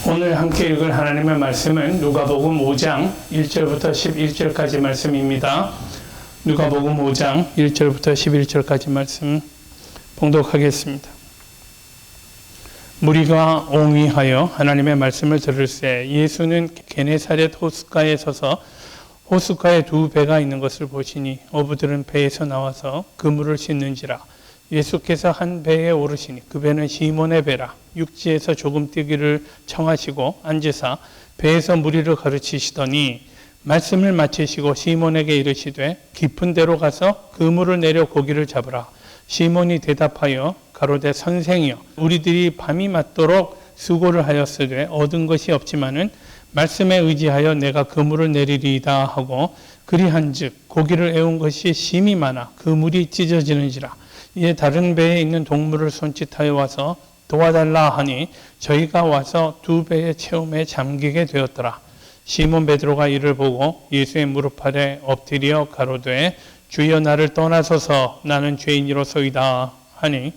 오늘 함께 읽을 하나님의 말씀은 누가복음 5장 1절부터 11절까지 말씀입니다. 누가복음 5장 1절부터 11절까지 말씀 봉독하겠습니다. 무리가 옹위하여 하나님의 말씀을 들을새 예수는 게네사렛 호숫가에 서서 호숫가에 두 배가 있는 것을 보시니 어부들은 배에서 나와서 그물을 씻는지라. 예수께서 한 배에 오르시니 그 배는 시몬의 배라. 육지에서 조금 뛰기를 청하시고 앉으사 배에서 무리를 가르치시더니 말씀을 마치시고 시몬에게 이르시되 깊은 데로 가서 그물을 내려 고기를 잡으라. 시몬이 대답하여 가로되 선생이여 우리들이 밤이 맞도록 수고를 하였으되 얻은 것이 없지만은 말씀에 의지하여 내가 그물을 내리리이다 하고 그리한즉 고기를 애운 것이 심히 많아 그물이 찢어지는지라. 이에 다른 배에 있는 동물을 손짓하여 와서 도와달라 하니 저희가 와서 두 배의 체험에 잠기게 되었더라. 시몬 베드로가 이를 보고 예수의 무릎 아래 엎드려 가로되 주여 나를 떠나소서 나는 죄인이로소이다 하니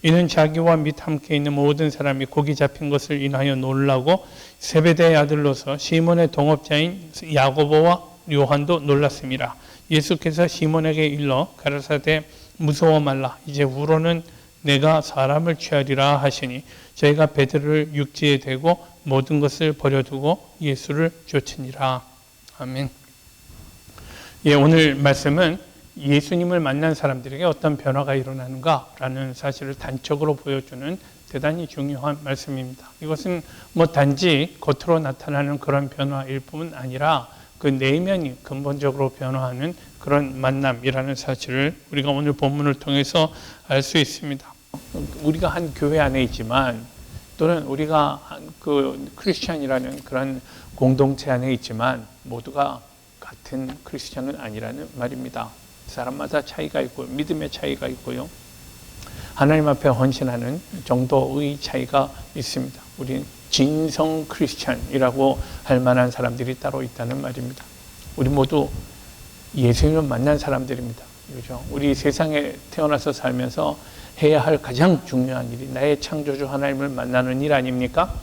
이는 자기와 및 함께 있는 모든 사람이 고기 잡힌 것을 인하여 놀라고 세베대의 아들로서 시몬의 동업자인 야고보와 요한도 놀랐습니다. 예수께서 시몬에게 일러 가라사대 무서워 말라 이제 후로는 내가 사람을 취하리라 하시니 저희가 배들을 육지에 대고 모든 것을 버려두고 예수를 쫓으니라. 아멘. 오늘 말씀은 예수님을 만난 사람들에게 어떤 변화가 일어나는가라는 사실을 단적으로 보여주는 대단히 중요한 말씀입니다. 이것은 단지 겉으로 나타나는 그런 변화일 뿐 아니라 그 내면이 근본적으로 변화하는 그런 만남이라는 사실을 우리가 오늘 본문을 통해서 알 수 있습니다. 우리가 한 교회 안에 있지만 또는 우리가 그 크리스찬이라는 그런 공동체 안에 있지만 모두가 같은 크리스찬은 아니라는 말입니다. 사람마다 차이가 있고 믿음의 차이가 있고요. 하나님 앞에 헌신하는 정도의 차이가 있습니다. 우리는 진성 크리스찬이라고 할 만한 사람들이 따로 있다는 말입니다. 우리 모두 예수님을 만난 사람들입니다. 그렇죠? 우리 세상에 태어나서 살면서 해야 할 가장 중요한 일이 나의 창조주 하나님을 만나는 일 아닙니까?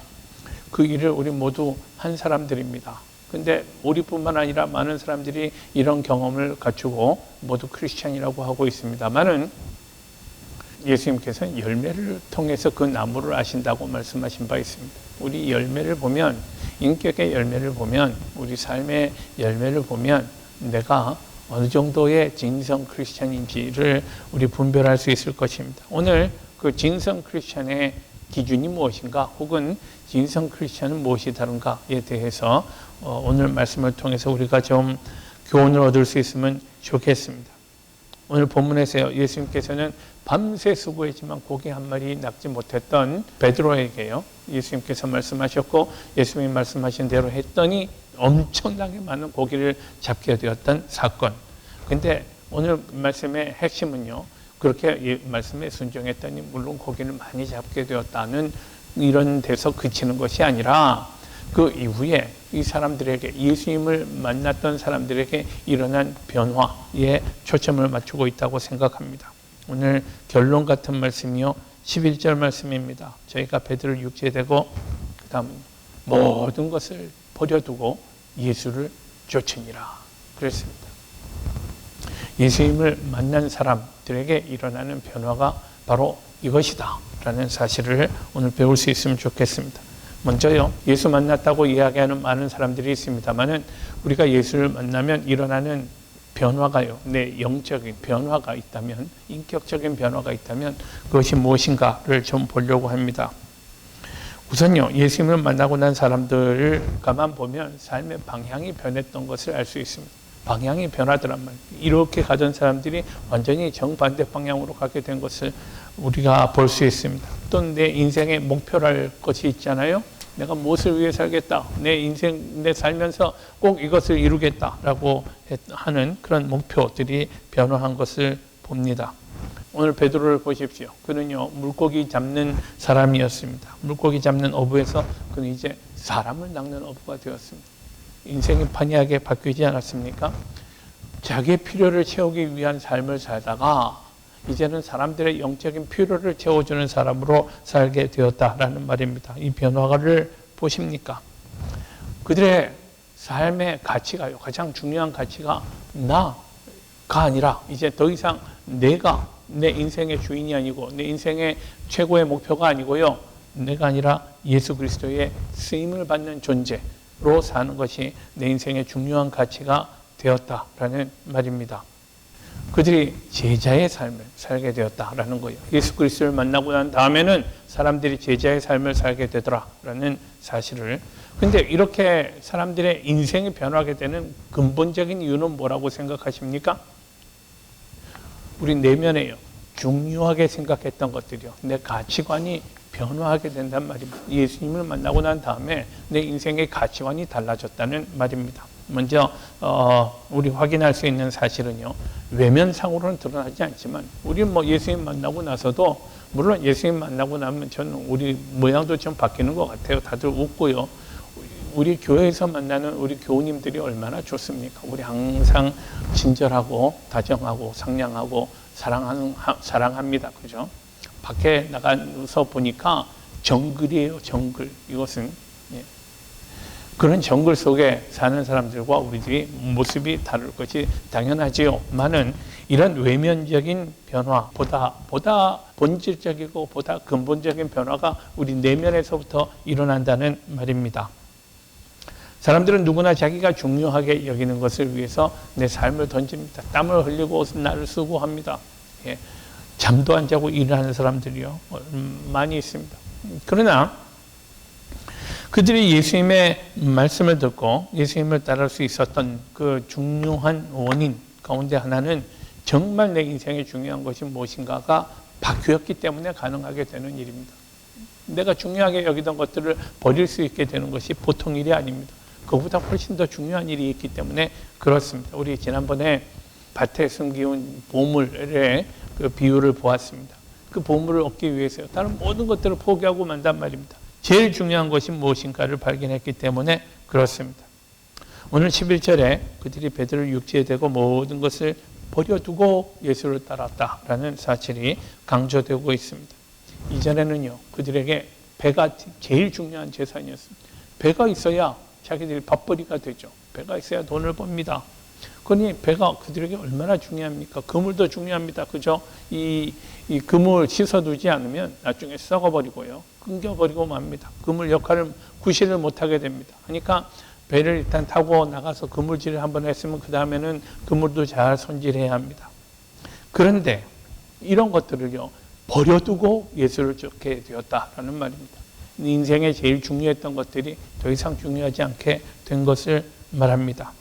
그 일을 우리 모두 한 사람들입니다. 근데 우리뿐만 아니라 많은 사람들이 이런 경험을 갖추고 모두 크리스찬이라고 하고 있습니다만은 예수님께서는 열매를 통해서 그 나무를 아신다고 말씀하신 바 있습니다. 우리 열매를 보면, 인격의 열매를 보면, 우리 삶의 열매를 보면 내가 어느 정도의 진성 크리스찬인지를 우리 분별할 수 있을 것입니다. 오늘 그 진성 크리스찬의 기준이 무엇인가 혹은 진성 크리스찬은 무엇이 다른가에 대해서 오늘 말씀을 통해서 우리가 좀 교훈을 얻을 수 있으면 좋겠습니다. 오늘 본문에서 예수님께서는 밤새 수고했지만 고기 한 마리 낚지 못했던 베드로에게요. 예수님께서 말씀하셨고 예수님이 말씀하신 대로 했더니 엄청나게 많은 고기를 잡게 되었던 사건. 근데 오늘 말씀의 핵심은요. 그렇게 말씀에 순종했더니 물론 고기를 많이 잡게 되었다는 이런 데서 그치는 것이 아니라 그 이후에 이 사람들에게 예수님을 만났던 사람들에게 일어난 변화에 초점을 맞추고 있다고 생각합니다. 오늘 결론 같은 말씀이요. 11절 말씀입니다. 저희가 배들을 육지에 대고 그 다음 모든 것을 버려두고 예수를 쫓으니라 그랬습니다. 예수님을 만난 사람들에게 일어나는 변화가 바로 이것이다 라는 사실을 오늘 배울 수 있으면 좋겠습니다. 먼저요, 예수 만났다고 이야기하는 많은 사람들이 있습니다만은 우리가 예수를 만나면 일어나는 변화가요, 내 영적인 변화가 있다면, 인격적인 변화가 있다면 그것이 무엇인가를 좀 보려고 합니다. 우선요, 예수님을 만나고 난 사람들을 가만 보면 삶의 방향이 변했던 것을 알 수 있습니다. 방향이 변하더란 말이에요. 이렇게 가던 사람들이 완전히 정반대 방향으로 가게 된 것을 우리가 볼 수 있습니다. 또 내 인생의 목표랄 것이 있잖아요. 내가 무엇을 위해 살겠다. 내 인생, 내 살면서 꼭 이것을 이루겠다라고 하는 그런 목표들이 변화한 것을 봅니다. 오늘 베드로를 보십시오. 그는요, 물고기 잡는 사람이었습니다. 물고기 잡는 어부에서 그는 이제 사람을 낚는 어부가 되었습니다. 인생이 판이하게 바뀌지 않았습니까? 자기의 필요를 채우기 위한 삶을 살다가 이제는 사람들의 영적인 필요를 채워주는 사람으로 살게 되었다라는 말입니다. 이 변화를 보십니까? 그들의 삶의 가치가요. 가장 중요한 가치가 나가 아니라 이제 더 이상 내가 내 인생의 주인이 아니고 내 인생의 최고의 목표가 아니고요. 내가 아니라 예수 그리스도의 쓰임을 받는 존재로 사는 것이 내 인생의 중요한 가치가 되었다라는 말입니다. 그들이 제자의 삶을 살게 되었다라는 거예요. 예수 그리스도를 만나고 난 다음에는 사람들이 제자의 삶을 살게 되더라라는 사실을. 근데 이렇게 사람들의 인생이 변하게 되는 근본적인 이유는 뭐라고 생각하십니까? 우리 내면에요. 중요하게 생각했던 것들이요. 내 가치관이 변화하게 된단 말입니다. 예수님을 만나고 난 다음에 내 인생의 가치관이 달라졌다는 말입니다. 먼저 우리 확인할 수 있는 사실은요. 외면상으로는 드러나지 않지만 우리 예수님 만나고 나서도 물론 예수님 만나고 나면 저는 우리 모양도 좀 바뀌는 것 같아요. 다들 웃고요. 우리 교회에서 만나는 우리 교우님들이 얼마나 좋습니까? 우리 항상 친절하고 다정하고 상냥하고 사랑합니다. 그죠? 밖에 나가서 보니까 정글이에요. 정글. 이것은 그런 정글 속에 사는 사람들과 우리들이 모습이 다를 것이 당연하지요. 많은 이런 외면적인 변화보다 본질적이고 보다 근본적인 변화가 우리 내면에서부터 일어난다는 말입니다. 사람들은 누구나 자기가 중요하게 여기는 것을 위해서 내 삶을 던집니다. 땀을 흘리고 날을 쓰고 합니다. 잠도 안 자고 일하는 사람들이요. 많이 있습니다. 그러나 그들이 예수님의 말씀을 듣고 예수님을 따를 수 있었던 그 중요한 원인 가운데 하나는 정말 내 인생에 중요한 것이 무엇인가가 바뀌었기 때문에 가능하게 되는 일입니다. 내가 중요하게 여기던 것들을 버릴 수 있게 되는 것이 보통 일이 아닙니다. 그보다 훨씬 더 중요한 일이 있기 때문에 그렇습니다. 우리 지난번에 밭에 숨기운 보물의 그 비유를 보았습니다. 그 보물을 얻기 위해서 다른 모든 것들을 포기하고 만단 말입니다. 제일 중요한 것이 무엇인가를 발견했기 때문에 그렇습니다. 오늘 11절에 그들이 베드로를 육지에 대고 모든 것을 버려두고 예수를 따랐다라는 사실이 강조되고 있습니다. 이전에는요, 그들에게 배가 제일 중요한 재산이었습니다. 배가 있어야 자기들이 밥벌이가 되죠. 배가 있어야 돈을 법니다. 그러니 배가 그들에게 얼마나 중요합니까? 그물도 중요합니다. 그죠? 이 그물 씻어두지 않으면 나중에 썩어버리고요. 끊겨버리고 맙니다. 그물 역할을 구실을 못하게 됩니다. 그러니까 배를 일단 타고 나가서 그물질을 한번 했으면 그 다음에는 그물도 잘 손질해야 합니다. 그런데 이런 것들을요, 버려두고 예수를 쫓게 되었다라는 말입니다. 인생에 제일 중요했던 것들이 더 이상 중요하지 않게 된 것을 말합니다.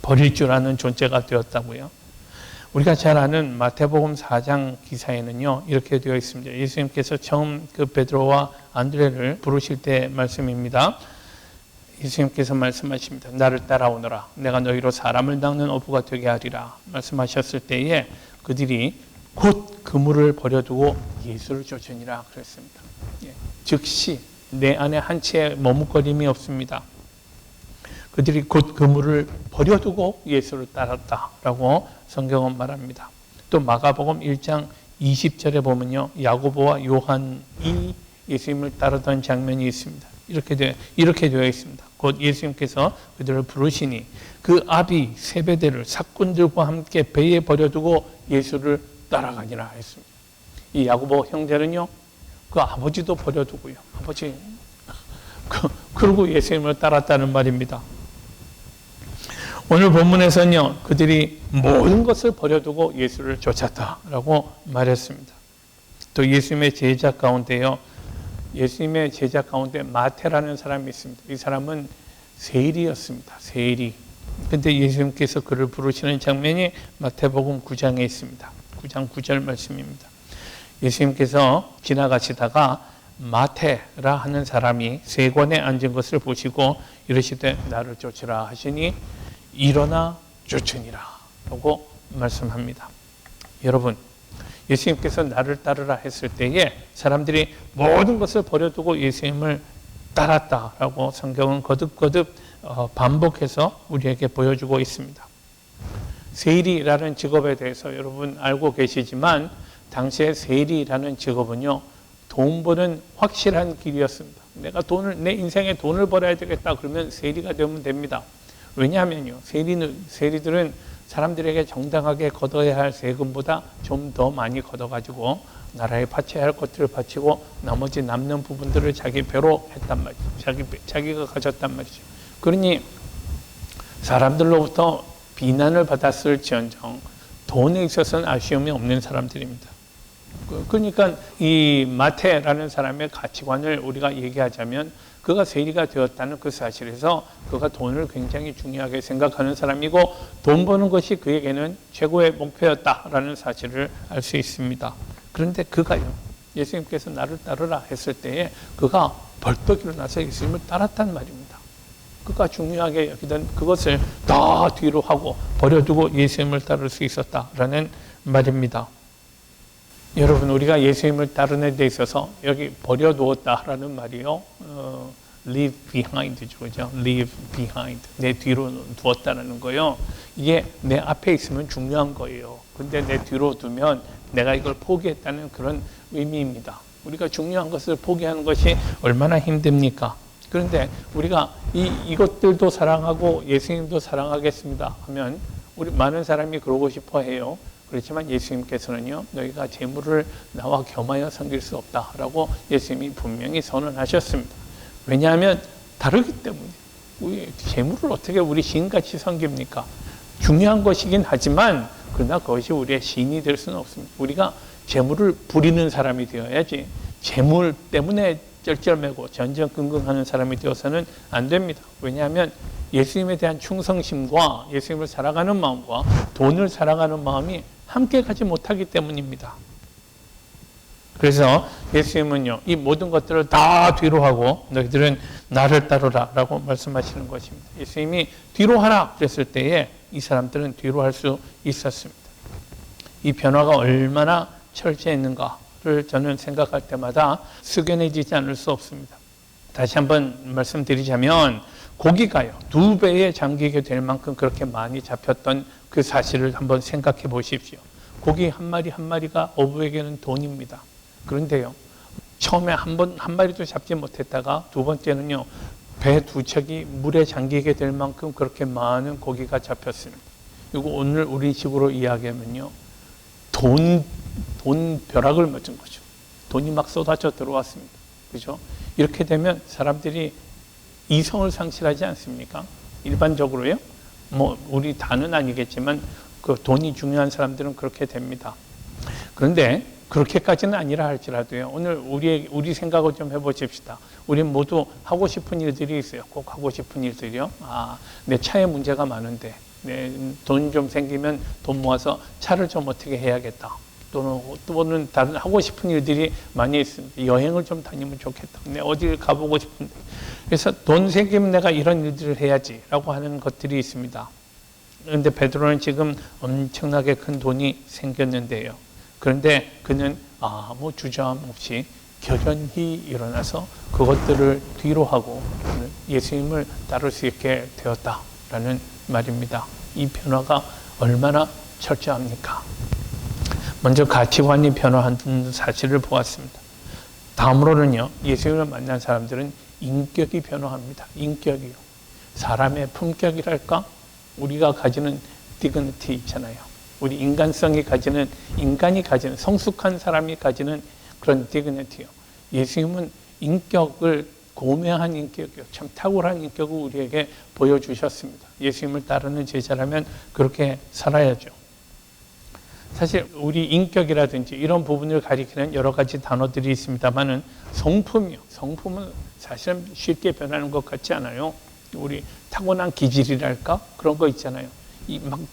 버릴 줄 아는 존재가 되었다고요. 우리가 잘 아는 마태복음 4장 기사에는요, 이렇게 되어 있습니다. 예수님께서 처음 그 베드로와 안드레를 부르실 때 말씀입니다. 예수님께서 말씀하십니다. 나를 따라오너라. 내가 너희로 사람을 낚는 어부가 되게 하리라. 말씀하셨을 때에 그들이 곧 그물을 버려두고 예수를 쫓으니라 그랬습니다. 즉시 내 안에 한 채의 머뭇거림이 없습니다. 그들이 곧 그물을 버려두고 예수를 따랐다라고 성경은 말합니다. 또 마가복음 1장 20절에 보면요, 야고보와 요한이 예수님을 따르던 장면이 있습니다. 이렇게 되어 있습니다. 곧 예수님께서 그들을 부르시니 그 아비 세베대를 사꾼들과 함께 배에 버려두고 예수를 따라가니라 했습니다. 이 야고보 형제는요, 그 아버지도 버려두고요. 아버지, 그러고 예수님을 따랐다는 말입니다. 오늘 본문에서는요, 그들이 모든 것을 버려두고 예수를 쫓았다라고 말했습니다. 또 예수님의 제자 가운데 마태라는 사람이 있습니다. 이 사람은 세리였습니다. 세리. 근데 예수님께서 그를 부르시는 장면이 마태복음 9장에 있습니다. 9장 9절 말씀입니다. 예수님께서 지나가시다가 마태라 하는 사람이 세관에 앉은 것을 보시고 이르시되 나를 쫓으라 하시니 일어나 쫓으니라 라고 말씀합니다. 여러분, 예수님께서 나를 따르라 했을 때에 사람들이 모든 것을 버려두고 예수님을 따랐다라고 성경은 거듭거듭 반복해서 우리에게 보여주고 있습니다. 세리라는 직업에 대해서 여러분 알고 계시지만 당시에 세리라는 직업은요, 돈 버는 확실한 길이었습니다. 내가 내 인생에 돈을 벌어야 되겠다 그러면 세리가 되면 됩니다. 왜냐하면요, 세리들은 사람들에게 정당하게 걷어야 할 세금보다 좀 더 많이 걷어가지고 나라에 바쳐야 할 것들을 바치고 나머지 남는 부분들을 자기 배로 했단 말이죠. 자기가 가졌단 말이죠. 그러니 사람들로부터 비난을 받았을지언정 돈에 있어서는 아쉬움이 없는 사람들입니다. 그러니까 이 마태라는 사람의 가치관을 우리가 얘기하자면 그가 세리가 되었다는 그 사실에서 그가 돈을 굉장히 중요하게 생각하는 사람이고 돈 버는 것이 그에게는 최고의 목표였다라는 사실을 알 수 있습니다. 그런데 그가요, 예수님께서 나를 따르라 했을 때에 그가 벌떡 일어나서 예수님을 따랐단 말입니다. 그가 중요하게 여기던 그것을 다 뒤로 하고 버려두고 예수님을 따를 수 있었다라는 말입니다. 여러분, 우리가 예수님을 따르는 데 있어서 여기 버려두었다라는 말이요, leave behind죠, 그죠? leave behind, 내 뒤로 두었다라는 거요. 이게 내 앞에 있으면 중요한 거예요. 근데 내 뒤로 두면 내가 이걸 포기했다는 그런 의미입니다. 우리가 중요한 것을 포기하는 것이 얼마나 힘듭니까? 그런데 우리가 이것들도 사랑하고 예수님도 사랑하겠습니다 하면 우리 많은 사람이 그러고 싶어 해요. 그렇지만 예수님께서는요, 너희가 재물을 나와 겸하여 섬길 수 없다라고 예수님이 분명히 선언하셨습니다. 왜냐하면 다르기 때문에. 우리 재물을 어떻게 우리 신같이 섬깁니까? 중요한 것이긴 하지만 그러나 그것이 우리의 신이 될 수는 없습니다. 우리가 재물을 부리는 사람이 되어야지 재물 때문에 쩔쩔매고 전전긍긍하는 사람이 되어서는 안 됩니다. 왜냐하면 예수님에 대한 충성심과 예수님을 사랑하는 마음과 돈을 사랑하는 마음이 함께 가지 못하기 때문입니다. 그래서 예수님은요, 이 모든 것들을 다 뒤로 하고 너희들은 나를 따르라 라고 말씀하시는 것입니다. 예수님이 뒤로 하라 그랬을 때에 이 사람들은 뒤로 할 수 있었습니다. 이 변화가 얼마나 철저했는가를 저는 생각할 때마다 숙연해지지 않을 수 없습니다. 다시 한번 말씀드리자면 고기가요, 2배에 잠기게 될 만큼 그렇게 많이 잡혔던 그 사실을 한번 생각해 보십시오. 고기 한 마리 한 마리가 어부에게는 돈입니다. 그런데요, 처음에 한 마리도 잡지 못했다가 두 번째는요, 배 2척이 물에 잠기게 될 만큼 그렇게 많은 고기가 잡혔습니다. 이거 오늘 우리 식으로 이야기하면요, 돈 벼락을 맞은 거죠. 돈이 막 쏟아져 들어왔습니다. 그죠? 이렇게 되면 사람들이 이성을 상실하지 않습니까? 일반적으로요. 우리 다는 아니겠지만 그 돈이 중요한 사람들은 그렇게 됩니다. 그런데 그렇게까지는 아니라 할지라도요, 오늘 우리 생각을 좀 해보십시다. 우리 모두 하고 싶은 일들이 있어요. 꼭 하고 싶은 일들이요. 내 차에 문제가 많은데 내 돈 좀 생기면 돈 모아서 차를 좀 어떻게 해야겠다. 또는 다른 하고 싶은 일들이 많이 있습니다. 여행을 좀 다니면 좋겠다. 내 어디를 가보고 싶은데. 그래서 돈 생기면 내가 이런 일들을 해야지라고 하는 것들이 있습니다. 그런데 베드로는 지금 엄청나게 큰 돈이 생겼는데요. 그런데 그는 아무 주저함 없이 결연히 일어나서 그것들을 뒤로 하고 예수님을 따를 수 있게 되었다라는 말입니다. 이 변화가 얼마나 철저합니까? 먼저 가치관이 변화한 사실을 보았습니다. 다음으로는요, 예수님을 만난 사람들은 인격이 변화합니다. 인격이요. 사람의 품격이랄까? 우리가 가지는 디그니티 있잖아요. 우리 인간이 가지는 성숙한 사람이 가지는 그런 디그니티요. 예수님은 인격을 고매한 인격이요, 참 탁월한 인격을 우리에게 보여주셨습니다. 예수님을 따르는 제자라면 그렇게 살아야죠. 사실 우리 인격이라든지 이런 부분을 가리키는 여러 가지 단어들이 있습니다만은 성품은 사실은 쉽게 변하는 것 같지 않아요. 우리 타고난 기질이랄까? 그런 거 있잖아요.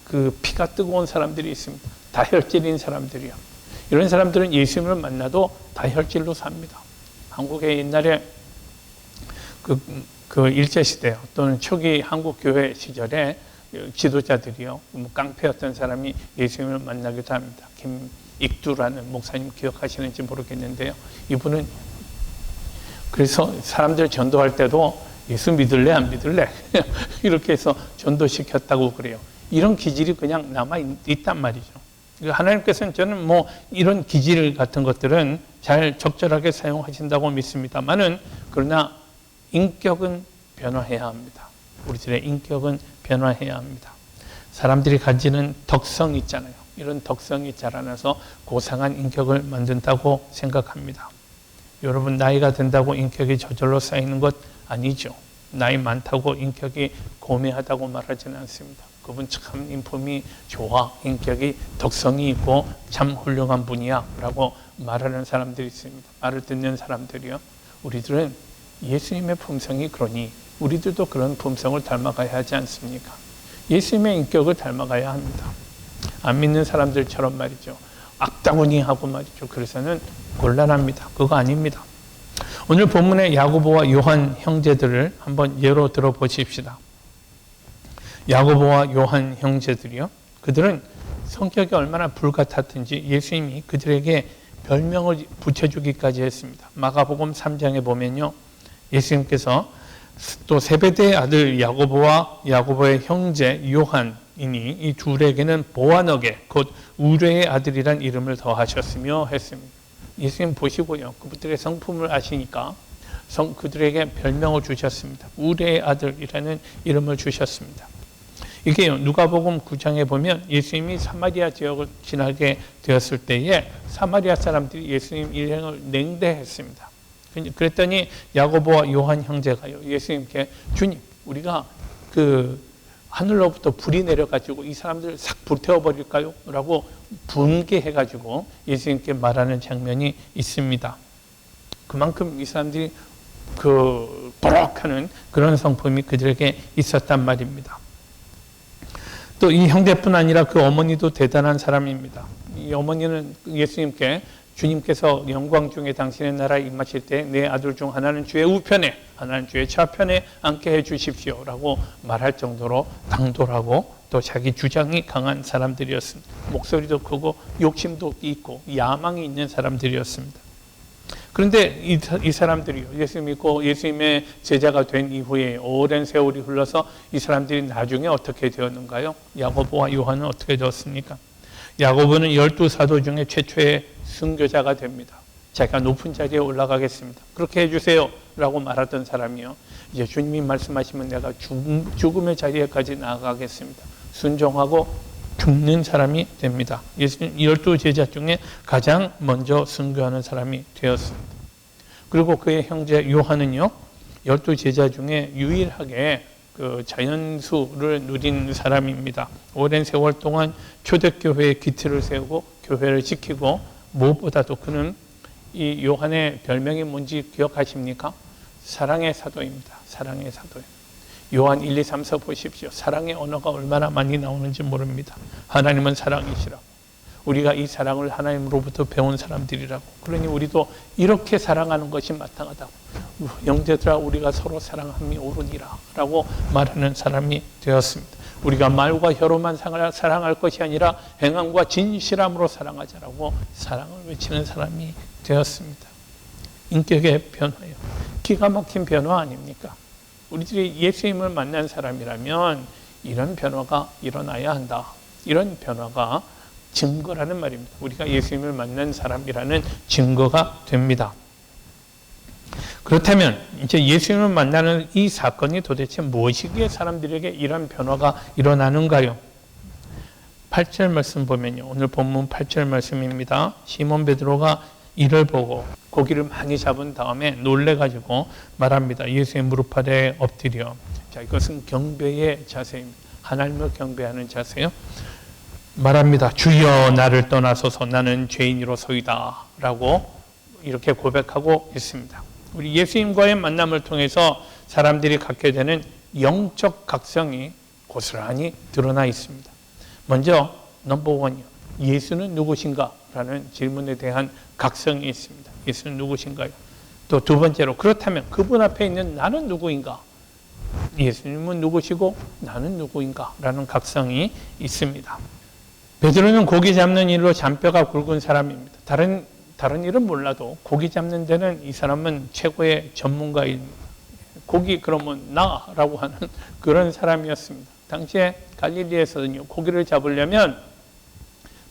그 피가 뜨거운 사람들이 있습니다. 다혈질인 사람들이요. 이런 사람들은 예수님을 만나도 다혈질로 삽니다. 한국에 옛날에 그 일제시대 또는 초기 한국 교회 시절에 지도자들이요, 깡패였던 사람이 예수님을 만나기도 합니다. 김익두라는 목사님 기억하시는지 모르겠는데요. 이분은 그래서 사람들 전도할 때도 예수 믿을래 안 믿을래 이렇게 해서 전도시켰다고 그래요. 이런 기질이 그냥 남아있단 말이죠. 하나님께서는 저는 이런 기질 같은 것들은 잘 적절하게 사용하신다고 믿습니다만은 그러나 인격은 변화해야 합니다. 우리들의 인격은 변화해야 합니다. 사람들이 가지는 덕성이 있잖아요. 이런 덕성이 자라나서 고상한 인격을 만든다고 생각합니다. 여러분, 나이가 든다고 인격이 저절로 쌓이는 것 아니죠. 나이 많다고 인격이 고매하다고 말하지는 않습니다. 그분 참 인품이 좋아, 인격이 덕성이 있고 참 훌륭한 분이야 라고 말하는 사람들이 있습니다. 말을 듣는 사람들이요. 우리들은 예수님의 품성이 그러니 우리들도 그런 품성을 닮아가야 하지 않습니까? 예수님의 인격을 닮아가야 합니다. 안 믿는 사람들처럼 말이죠. 악다구니 하고 말이죠. 그래서는 곤란합니다. 그거 아닙니다. 오늘 본문의 야고보와 요한 형제들을 한번 예로 들어보십시다. 야고보와 요한 형제들이요. 그들은 성격이 얼마나 불같았든지 예수님이 그들에게 별명을 붙여주기까지 했습니다. 마가복음 3장에 보면요. 예수님께서 또 세베대의 아들 야고보와 야고보의 형제 요한이니 이 둘에게는 보아너게 곧 우레의 아들이란 이름을 더하셨으며 했습니다. 예수님 보시고요. 그분들의 성품을 아시니까 그들에게 별명을 주셨습니다. 우레의 아들이라는 이름을 주셨습니다. 이게요. 누가복음 9장에 보면 예수님이 사마리아 지역을 지나게 되었을 때에 사마리아 사람들이 예수님 일행을 냉대했습니다. 그랬더니 야고보와 요한 형제가요. 예수님께 주님, 우리가 하늘로부터 불이 내려가지고 이 사람들을 싹 불태워버릴까요? 라고 분개해가지고 예수님께 말하는 장면이 있습니다. 그만큼 이 사람들이 버럭하는 그런 성품이 그들에게 있었단 말입니다. 또 이 형제뿐 아니라 그 어머니도 대단한 사람입니다. 이 어머니는 예수님께 주님께서 영광 중에 당신의 나라에 임하실 때 내 아들 중 하나는 주의 우편에 하나는 주의 좌편에 앉게 해 주십시오 라고 말할 정도로 당돌하고 또 자기 주장이 강한 사람들이었습니다. 목소리도 크고 욕심도 있고 야망이 있는 사람들이었습니다. 그런데 이 사람들이요. 예수 믿고 예수님의 제자가 된 이후에 오랜 세월이 흘러서 이 사람들이 나중에 어떻게 되었는가요? 야고보와 요한은 어떻게 되었습니까? 야고보는 12사도 중에 최초의 순교자가 됩니다. 자기가 높은 자리에 올라가겠습니다. 그렇게 해주세요 라고 말하던 사람이요. 이제 주님이 말씀하시면 내가 죽음의 자리에까지 나아가겠습니다. 순종하고 죽는 사람이 됩니다. 예수님 12제자 중에 가장 먼저 순교하는 사람이 되었습니다. 그리고 그의 형제 요한은요. 12제자 중에 유일하게 자연수를 누린 사람입니다. 오랜 세월 동안 초대교회의 기틀을 세우고 교회를 지키고 무엇보다도 그는 이 요한의 별명이 뭔지 기억하십니까? 사랑의 사도입니다. 사랑의 사도예요. 요한 1, 2, 3, 4 보십시오. 사랑의 언어가 얼마나 많이 나오는지 모릅니다. 하나님은 사랑이시라고. 우리가 이 사랑을 하나님으로부터 배운 사람들이라고. 그러니 우리도 이렇게 사랑하는 것이 마땅하다고. 형제들아 우리가 서로 사랑함이 옳으니라 라고 말하는 사람이 되었습니다. 우리가 말과 혀로만 사랑할 것이 아니라 행함과 진실함으로 사랑하자라고 사랑을 외치는 사람이 되었습니다. 인격의 변화요. 기가 막힌 변화 아닙니까? 우리들이 예수님을 만난 사람이라면 이런 변화가 일어나야 한다. 이런 변화가 증거라는 말입니다. 우리가 예수님을 만난 사람이라는 증거가 됩니다. 그렇다면 이제 예수님을 만나는 이 사건이 도대체 무엇이기에 사람들에게 이런 변화가 일어나는가요? 8절 말씀 보면요. 오늘 본문 8절 말씀입니다. 시몬 베드로가 이를 보고 고기를 많이 잡은 다음에 놀래가지고 말합니다. 예수의 무릎 아래 엎드려. 자, 이것은 경배의 자세입니다. 하나님을 경배하는 자세요. 말합니다. 주여 나를 떠나소서 나는 죄인으로서이다 라고 이렇게 고백하고 있습니다. 우리 예수님과의 만남을 통해서 사람들이 갖게 되는 영적 각성이 고스란히 드러나 있습니다. 먼저 넘버원이요. 예수는 누구신가? 라는 질문에 대한 각성이 있습니다. 예수는 누구신가요? 또 두 번째로 그렇다면 그분 앞에 있는 나는 누구인가? 예수님은 누구시고 나는 누구인가? 라는 각성이 있습니다. 베드로는 고기 잡는 일로 잔뼈가 굵은 사람입니다. 다른 일은 몰라도 고기 잡는 데는 이 사람은 최고의 전문가입니다. 고기 그러면 나라고 하는 그런 사람이었습니다. 당시에 갈릴리에서는요. 고기를 잡으려면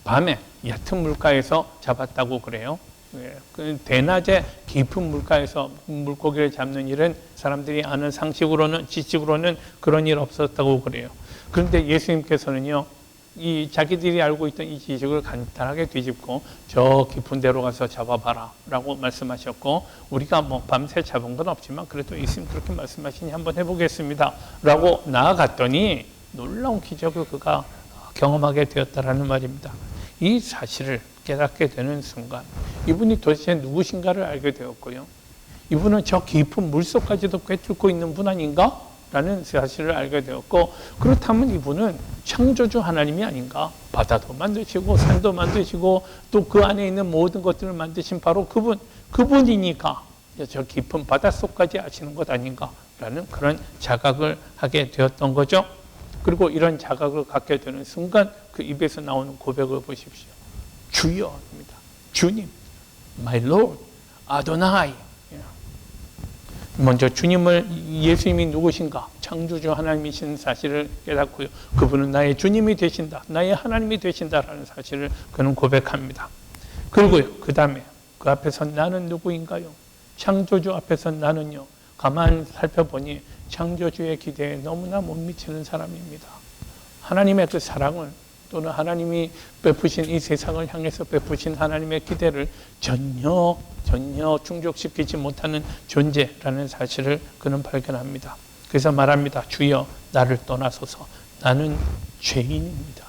밤에 얕은 물가에서 잡았다고 그래요. 그 대낮에 깊은 물가에서 물고기를 잡는 일은 사람들이 아는 상식으로는, 지식으로는 그런 일 없었다고 그래요. 그런데 예수님께서는요, 이 자기들이 알고 있던 이 지식을 간단하게 뒤집고 저 깊은 데로 가서 잡아봐라 라고 말씀하셨고, 우리가 뭐 밤새 잡은 건 없지만 그래도 예수님 그렇게 말씀하시니 한번 해보겠습니다 라고 나아갔더니 놀라운 기적을 그가 경험하게 되었다라는 말입니다. 이 사실을 깨닫게 되는 순간 이분이 도대체 누구신가를 알게 되었고요, 이분은 저 깊은 물속까지도 꿰뚫고 있는 분 아닌가? 라는 사실을 알게 되었고, 그렇다면 이분은 창조주 하나님이 아닌가? 바다도 만드시고 산도 만드시고 또 그 안에 있는 모든 것들을 만드신 바로 그분이니까 저 깊은 바닷속까지 아시는 것 아닌가? 라는 그런 자각을 하게 되었던 거죠. 그리고 이런 자각을 갖게 되는 순간 그 입에서 나오는 고백을 보십시오. 주여입니다. 주님, my Lord, 아도나이. 먼저 주님을, 예수님이 누구신가? 창조주 하나님이신 사실을 깨닫고요, 그분은 나의 주님이 되신다, 나의 하나님이 되신다라는 사실을 그는 고백합니다. 그리고요, 그 다음에 그 앞에서 나는 누구인가요? 창조주 앞에서 나는요, 가만 살펴보니 창조주의 기대에 너무나 못 미치는 사람입니다. 하나님의 그 사랑을, 또는 하나님이 베푸신 이 세상을 향해서 베푸신 하나님의 기대를 전혀 충족시키지 못하는 존재라는 사실을 그는 발견합니다. 그래서 말합니다. 주여 나를 떠나소서, 나는 죄인입니다.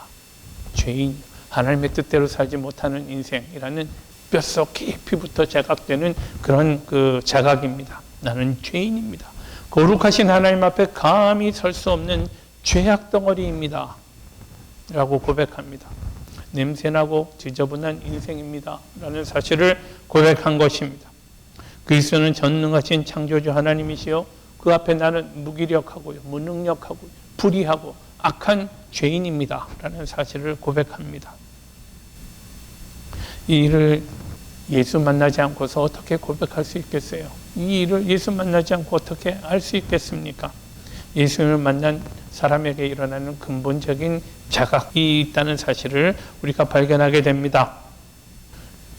죄인, 하나님의 뜻대로 살지 못하는 인생이라는 뼛속 깊이부터 자각되는 그런 그 자각입니다. 나는 죄인입니다. 거룩하신 하나님 앞에 감히 설 수 없는 죄악 덩어리입니다 라고 고백합니다. 냄새나고 지저분한 인생입니다 라는 사실을 고백한 것입니다. 그리스도는 전능하신 창조주 하나님이시요, 그 앞에 나는 무기력하고요, 무능력하고 불의하고 악한 죄인입니다 라는 사실을 고백합니다. 이 일을 예수 만나지 않고서 어떻게 고백할 수 있겠어요? 이 일을 예수 만나지 않고 어떻게 알 수 있겠습니까? 예수님을 만난 사람에게 일어나는 근본적인 자각이 있다는 사실을 우리가 발견하게 됩니다.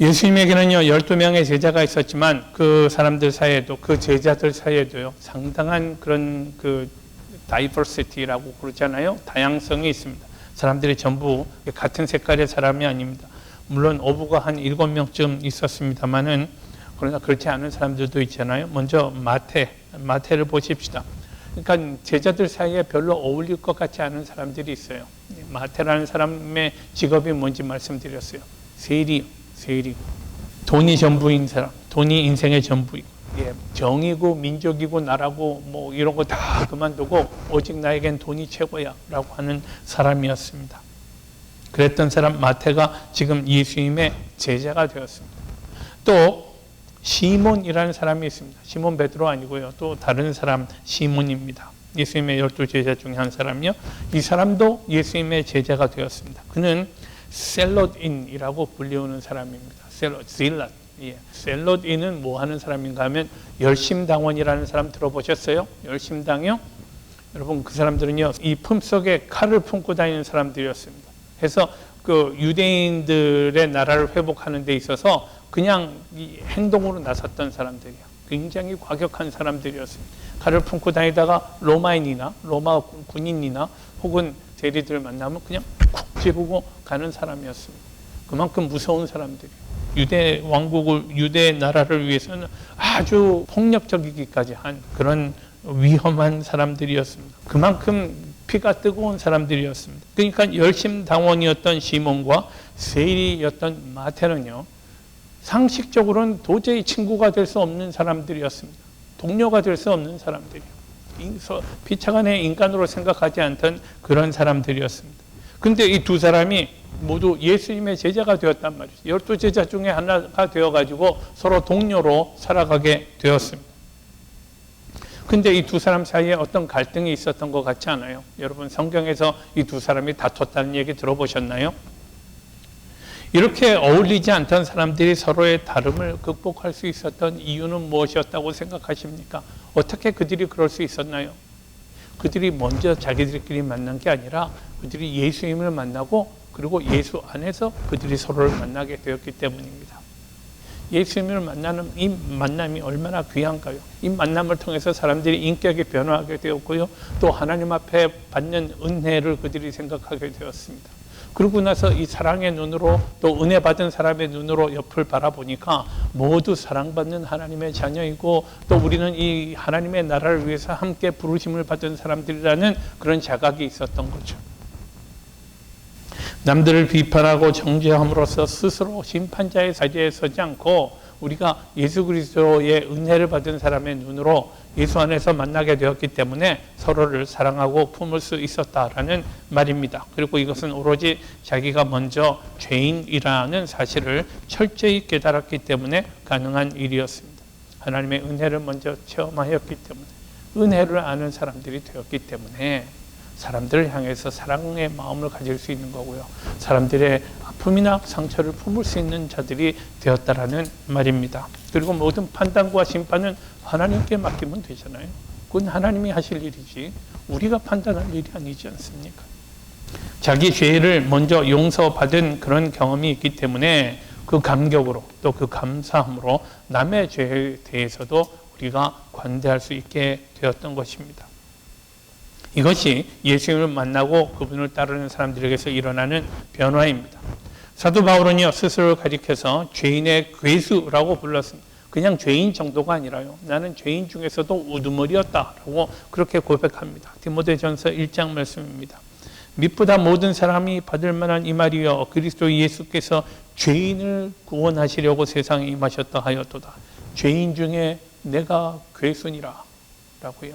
예수님에게는요, 12명의 제자가 있었지만 그 사람들 사이에도, 그 제자들 사이에도요, 상당한 그런 그 다이버시티라고 그러잖아요. 다양성이 있습니다. 사람들이 전부 같은 색깔의 사람이 아닙니다. 물론 어부가 한 7명쯤 있었습니다만은, 그러나 그렇지 않은 사람들도 있잖아요. 먼저 마태를 보십시다. 그러니까 제자들 사이에 별로 어울릴 것 같지 않은 사람들이 있어요. 마태라는 사람의 직업이 뭔지 말씀드렸어요. 세리. 돈이 전부인 사람, 돈이 인생의 전부이고, 정이고 민족이고 나라고 뭐 이런 거 다 그만두고 오직 나에겐 돈이 최고야 라고 하는 사람이었습니다. 그랬던 사람 마태가 지금 예수님의 제자가 되었습니다. 또 시몬이라는 사람이 있습니다. 시몬 베드로 아니고요, 또 다른 사람 시몬입니다. 예수님의 12제자 중에 한 사람이요. 이 사람도 예수님의 제자가 되었습니다. 그는 셀롯인이라고 불리우는 사람입니다. 셀롯. 셀롯인은 뭐 하는 사람인가 하면 열심당원이라는 사람 들어보셨어요? 열심당이요? 여러분, 그 사람들은요, 이 품속에 칼을 품고 다니는 사람들이었습니다. 그래서 그 유대인들의 나라를 회복하는 데 있어서 그냥 이 행동으로 나섰던 사람들이에요. 굉장히 과격한 사람들이었습니다. 칼을 품고 다니다가 로마 군인이나 혹은 대리들을 만나면 그냥 쿡 찌르고 가는 사람이었습니다. 그만큼 무서운 사람들이에요. 유대 왕국을, 유대 나라를 위해서는 아주 폭력적이기까지 한 그런 위험한 사람들이었습니다. 그만큼 피가 뜨거운 사람들이었습니다. 그러니까 열심당원이었던 시몬과 세리였던 마태는요, 상식적으로는 도저히 친구가 될 수 없는 사람들이었습니다. 동료가 될 수 없는 사람들이요. 피차간의 인간으로 생각하지 않던 그런 사람들이었습니다. 그런데 이 두 사람이 모두 예수님의 제자가 되었단 말이죠. 12제자 중에 하나가 되어가지고 서로 동료로 살아가게 되었습니다. 근데 이 두 사람 사이에 어떤 갈등이 있었던 것 같지 않아요? 여러분, 성경에서 이 두 사람이 다퉜다는 얘기 들어보셨나요? 이렇게 어울리지 않던 사람들이 서로의 다름을 극복할 수 있었던 이유는 무엇이었다고 생각하십니까? 어떻게 그들이 그럴 수 있었나요? 그들이 먼저 자기들끼리 만난 게 아니라 그들이 예수님을 만나고 그리고 예수 안에서 그들이 서로를 만나게 되었기 때문입니다. 예수님을 만나는 이 만남이 얼마나 귀한가요? 이 만남을 통해서 사람들이 인격이 변화하게 되었고요. 또 하나님 앞에 받는 은혜를 그들이 생각하게 되었습니다. 그러고 나서 이 사랑의 눈으로 또 은혜 받은 사람의 눈으로 옆을 바라보니까 모두 사랑받는 하나님의 자녀이고 또 우리는 이 하나님의 나라를 위해서 함께 부르심을 받은 사람들이라는 그런 자각이 있었던 거죠. 남들을 비판하고 정죄함으로써 스스로 심판자의 자리에 서지 않고 우리가 예수 그리스도의 은혜를 받은 사람의 눈으로 예수 안에서 만나게 되었기 때문에 서로를 사랑하고 품을 수 있었다라는 말입니다. 그리고 이것은 오로지 자기가 먼저 죄인이라는 사실을 철저히 깨달았기 때문에 가능한 일이었습니다. 하나님의 은혜를 먼저 체험하였기 때문에, 은혜를 아는 사람들이 되었기 때문에 사람들을 향해서 사랑의 마음을 가질 수 있는 거고요. 사람들의 아픔이나 상처를 품을 수 있는 자들이 되었다라는 말입니다. 그리고 모든 판단과 심판은 하나님께 맡기면 되잖아요. 그건 하나님이 하실 일이지 우리가 판단할 일이 아니지 않습니까? 자기 죄를 먼저 용서받은 그런 경험이 있기 때문에 그 감격으로 또 그 감사함으로 남의 죄에 대해서도 우리가 관대할 수 있게 되었던 것입니다. 이것이 예수님을 만나고 그분을 따르는 사람들에게서 일어나는 변화입니다. 사도 바울은요, 스스로를 가리켜서 죄인의 괴수라고 불렀습니다. 그냥 죄인 정도가 아니라요, 나는 죄인 중에서도 우두머리였다라고 그렇게 고백합니다. 디모데전서 1장 말씀입니다. 미쁘다 모든 사람이 받을 만한 이 말이여, 그리스도 예수께서 죄인을 구원하시려고 세상에 임하셨다 하였도다. 죄인 중에 내가 괴순이라 라고요.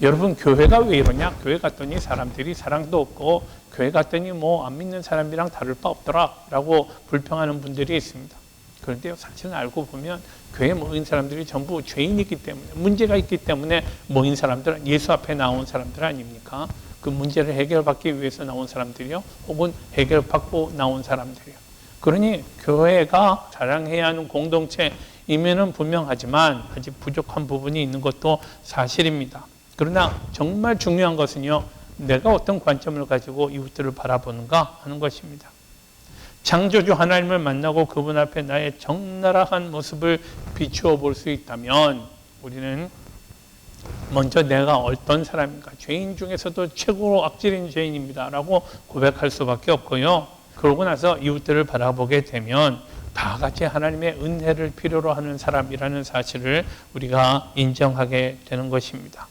여러분, 교회가 왜 이러냐? 교회 갔더니 사람들이 사랑도 없고 교회 갔더니 뭐 안 믿는 사람이랑 다를 바 없더라 라고 불평하는 분들이 있습니다. 그런데요, 사실은 알고 보면 교회에 모인 사람들이 전부 죄인이기 때문에, 문제가 있기 때문에 모인 사람들은 예수 앞에 나온 사람들 아닙니까? 그 문제를 해결받기 위해서 나온 사람들이요, 혹은 해결받고 나온 사람들이요. 그러니 교회가 자랑해야 하는 공동체임에는 분명하지만 아직 부족한 부분이 있는 것도 사실입니다. 그러나 정말 중요한 것은요, 내가 어떤 관점을 가지고 이웃들을 바라보는가 하는 것입니다. 창조주 하나님을 만나고 그분 앞에 나의 적나라한 모습을 비추어 볼 수 있다면 우리는 먼저 내가 어떤 사람인가, 죄인 중에서도 최고로 악질인 죄인입니다 라고 고백할 수밖에 없고요. 그러고 나서 이웃들을 바라보게 되면 다 같이 하나님의 은혜를 필요로 하는 사람이라는 사실을 우리가 인정하게 되는 것입니다.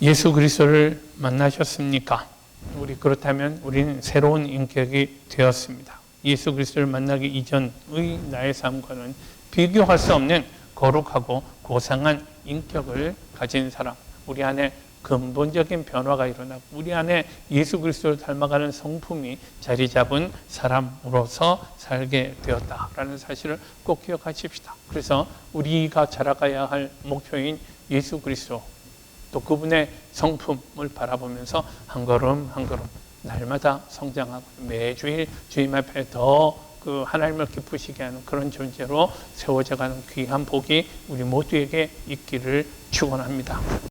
예수 그리스도를 만나셨습니까? 우리 그렇다면 우리는 새로운 인격이 되었습니다. 예수 그리스도를 만나기 이전의 나의 삶과는 비교할 수 없는 거룩하고 고상한 인격을 가진 사람, 우리 안에 근본적인 변화가 일어나고 우리 안에 예수 그리스도를 닮아가는 성품이 자리 잡은 사람으로서 살게 되었다라는 사실을 꼭 기억하십시다. 그래서 우리가 자라가야 할 목표인 예수 그리스도, 또 그분의 성품을 바라보면서 한 걸음 한 걸음 날마다 성장하고 매주일 주님 앞에 더 그 하나님을 기쁘시게 하는 그런 존재로 세워져가는 귀한 복이 우리 모두에게 있기를 축원합니다.